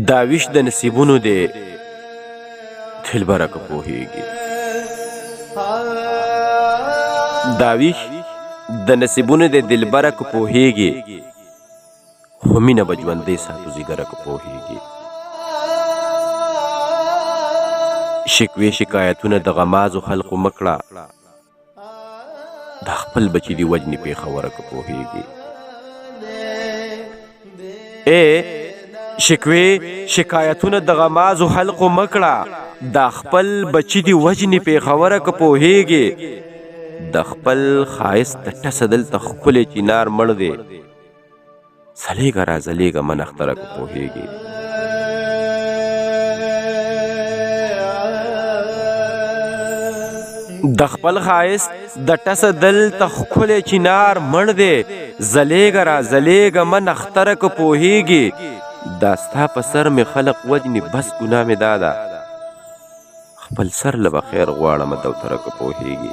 دا ویش د نصیبونو دی دلبره که پوهیږي دا ویش د نصیبونو دی دلبره که پوهیږي خو مینه به ژوندی ساتو زیګره که پوهیږي شکوې شکایتونه د غمازو خلقو مکړه دا خپل بچی دی وجنی پیښوره که پوهیږي شکوې شکایتونه د غمازو خلقو مکړه دا خپل بچی دی وجنی پیښوره که پوهیږي د خپل ښایست د ټسه دلته ښکلی چینار مړ دی ځلیږه را ځلیږه من اختره که پوهیږي د خپل ښایست د ټسه دلته ښکلی چینار مړ دی ځلیږه را ځلیږه من اختره که پوهیږي دا ستا په سر مې خلق وجني بس ګناه مې دا ده خپل سر له به خیر غواړمه دوتره که پوهیږي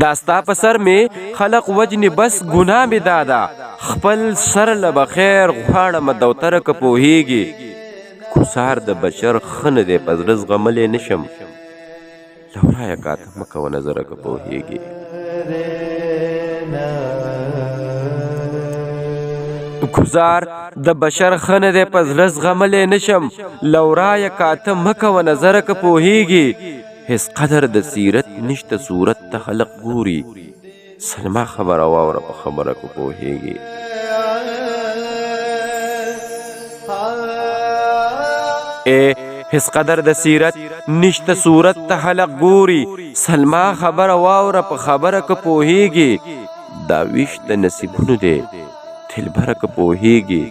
دا ستا په سر مې خلق وجني بس ګناه مې دا ده خپل سر له به خیر غواړمه دوتره که پوهیږي کوسار د بشر ښه نه دی په زړه زغملی نشم له ورایه کاته مه کوه نظره که پوهیږي ګزار د بشر ښه نه دی په زړه زغملی نشم له ورایه کاته مه کوه نظره که پوهیږي هېڅ قدر د سیرت نشته صورت ته خلق ګوري سلما خبره واوره په خبره که پوهیږي هېڅ قدر د سیرت نشته صورت ته خلق ګوري سلما خبره واوره په خبره که پوهیږي دا ویش د نصیبونو دی دلبره که پوهیږي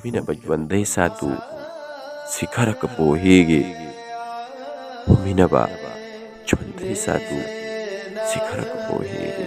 مینه به ژوندی ساتو سیګره که پوهیږي مینه به ژوندی ساتو سیګره که پوهیږي